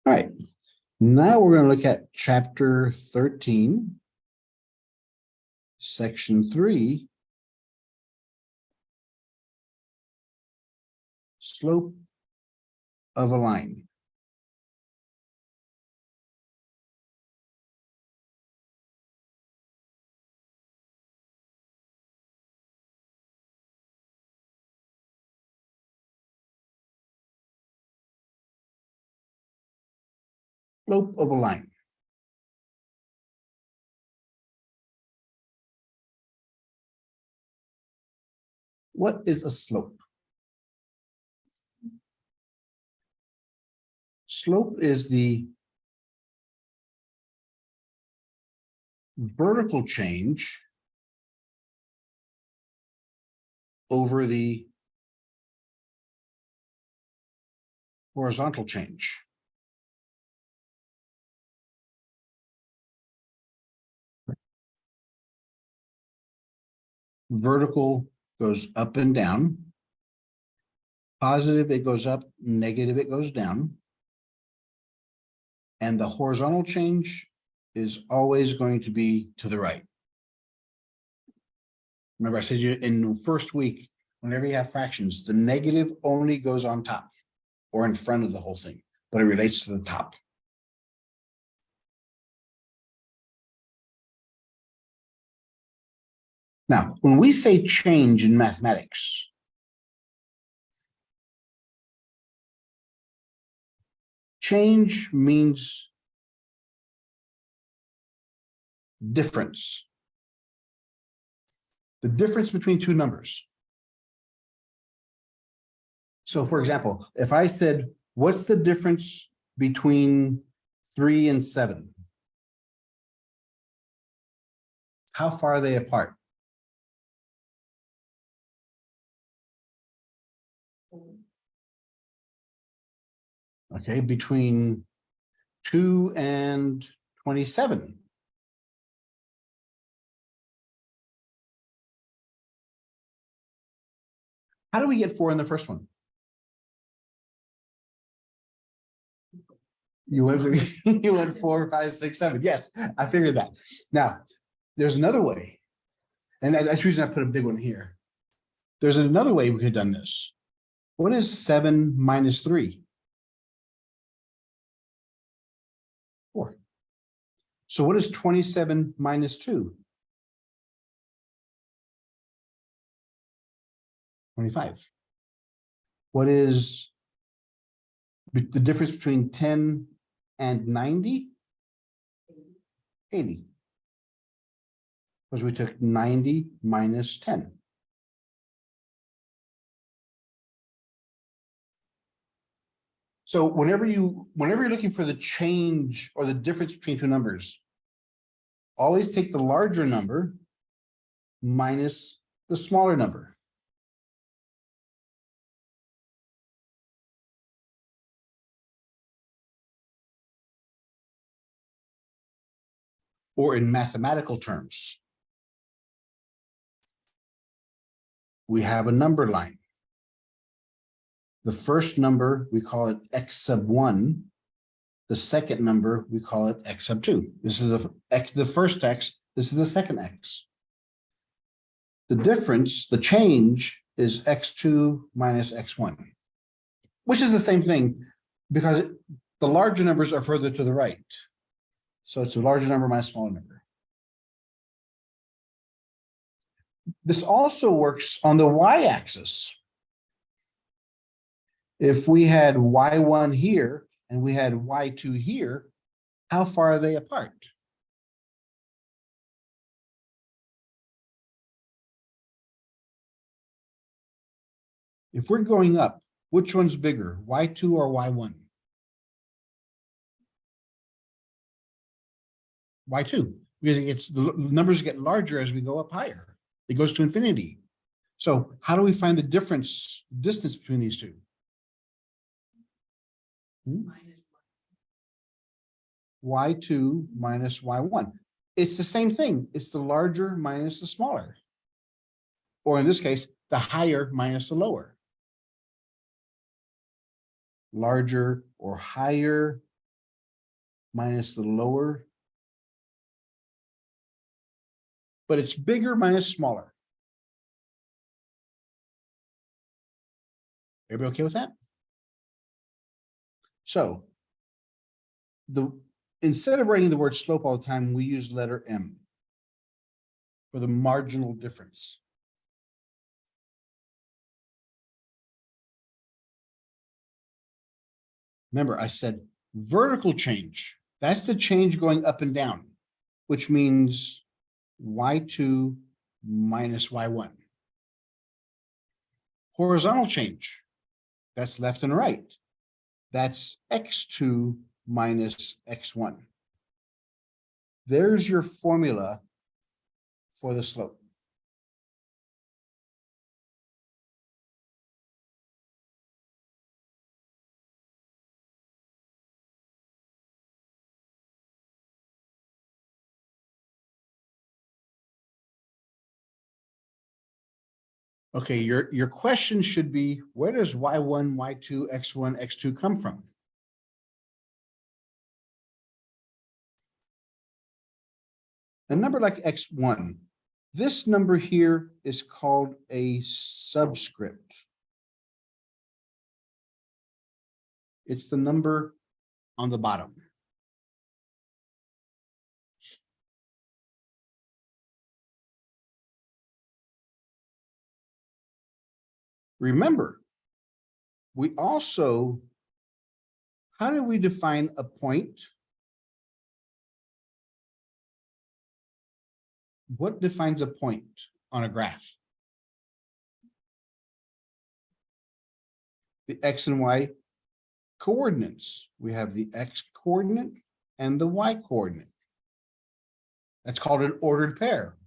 All right, now we're going to look at chapter 13, section 3, slope of a line. Slope of a line. What is a slope? Slope is the vertical change over the horizontal change. Vertical goes up and down. Positive, it goes up. Negative, it goes down. And the horizontal change is always going to be to the right. Remember, I said you in the first week, whenever you have fractions, the negative only goes on top or in front of the whole thing, but it relates to the top. Now, when we say change in mathematics, change means difference. The difference between two numbers. So for example, if I said, what's the difference between 3 and 7? How far are they apart? Okay, between 2 and 27. How do we get 4 in the first one? You went 4, 5, 6, 7. Yes, I figured that. Now, there's another way. And that's the reason I put a big one here. There's another way we could have done this. What is 7 minus 3? 4. So what is 27 minus 2? 25. What is the difference between 10 and 90? 80. Because we took 90 minus 10. So whenever you're looking for the change or the difference between two numbers, always take the larger number minus the smaller number. Or in mathematical terms, we have a number line. The first number, we call it x sub 1. The second number, we call it x sub 2. This is the first x, this is the second x. The difference, the change, is x2 minus x1, which is the same thing because the larger numbers are further to the right. So it's a larger number minus a smaller number. This also works on the y-axis. If we had y1 here and we had y2 here, how far are they apart? If we're going up, which one's bigger, y2 or y1? Y2, because the numbers get larger as we go up higher. It goes to infinity. So how do we find the distance between these two? Y2 minus y1. It's the same thing. It's the larger minus the smaller. Or in this case, the higher minus the lower. Larger or higher minus the lower. But it's bigger minus smaller. Everybody okay with that? So instead of writing the word slope all the time, we use letter M for the marginal difference. Remember, I said vertical change. That's the change going up and down, which means y2 minus y1. Horizontal change, that's left and right. That's x2 minus x1. There's your formula for the slope. Okay, your question should be, where does y1, y2, x1, x2 come from? A number like x1, this number here is called a subscript. It's the number on the bottom. Remember, we also, how do we define a point? What defines a point on a graph? The X and Y coordinates. We have the X coordinate and the Y coordinate. That's called an ordered pair.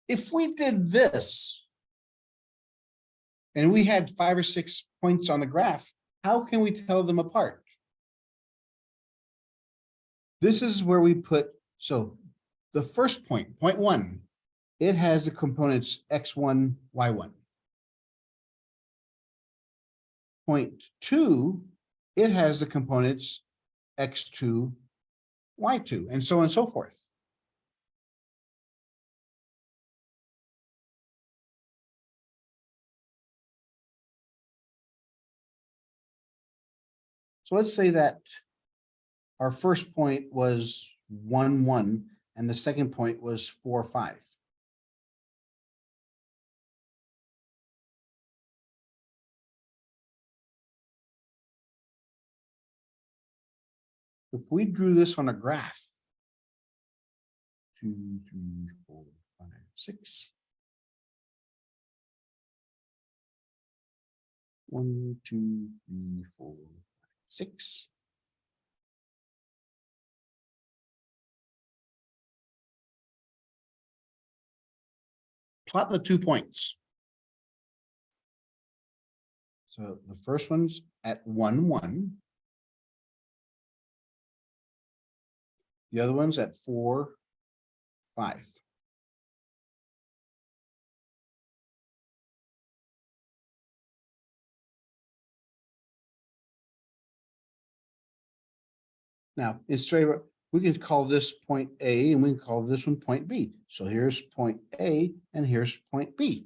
If we did this and we had 5 or 6 points on the graph, how can we tell them apart? This is where we put, so the first point, point 1, it has the components x1, y1. Point 2, it has the components x2, y2, and so on and so forth. So let's say that our first point was 1, 1, and the second point was 4, 5. If we drew this on a graph, 2, 3, 4, 5, 6. 1, 2, 3, 4, 5, 6. Plot the 2 points. So the first one's at 1, 1. The other one's at 4, 5. Now, in straight, we can call this point A and we can call this one point B. So here's point A and here's point B.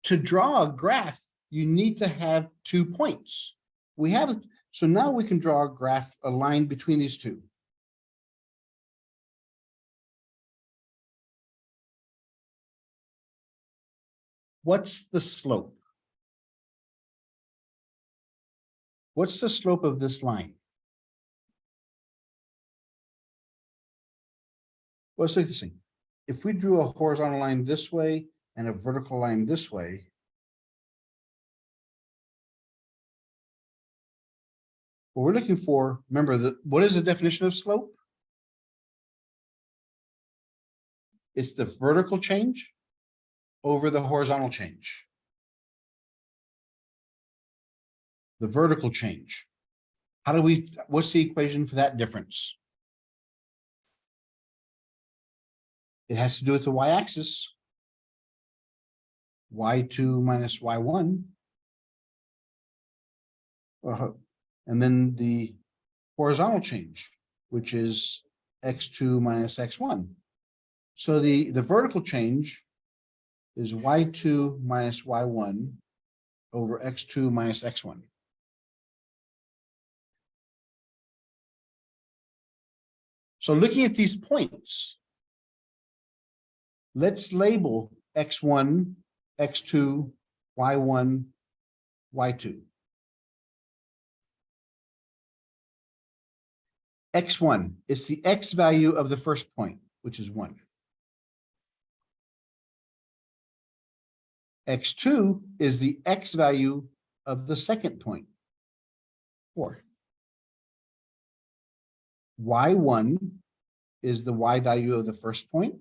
To draw a graph, you need to have 2 points. We have, so now we can draw a graph, a line between these two. What's the slope? What's the slope of this line? Let's look at this thing. If we drew a horizontal line this way and a vertical line this way, what we're looking for, remember, what is the definition of slope? It's the vertical change over the horizontal change. The vertical change. How do we, what's the equation for that difference? It has to do with the y-axis. y2 minus y1. And then the horizontal change, which is x2 minus x1. So the vertical change is y2 minus y1 over x2 minus x1. So looking at these points, let's label x1, x2, y1, y2. x1 is the x value of the first point, which is 1. x2 is the x value of the second point, 4. y1 is the y value of the first point,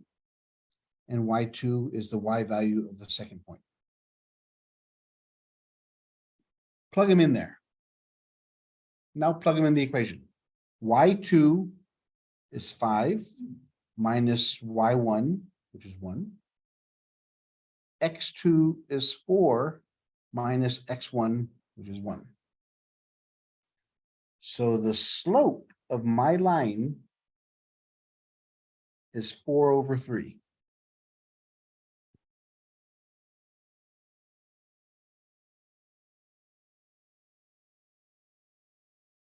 and y2 is the y value of the second point. Plug them in there. Now plug them in the equation. y2 is 5 minus y1, which is 1. x2 is 4 minus x1, which is 1. So the slope of my line is 4 over 3.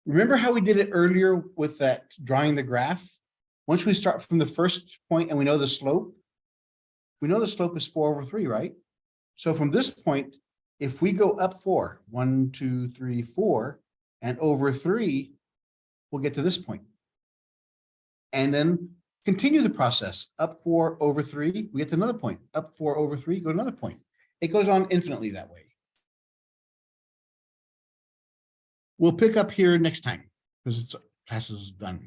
Remember how we did it earlier with that drawing the graph? Once we start from the first point and we know the slope is 4 over 3, right? So from this point, if we go up 4, 1, 2, 3, 4, and over 3, we'll get to this point. And then continue the process. Up 4 over 3, we get to another point. Up 4 over 3, go to another point. It goes on infinitely that way. We'll pick up here next time because class is done.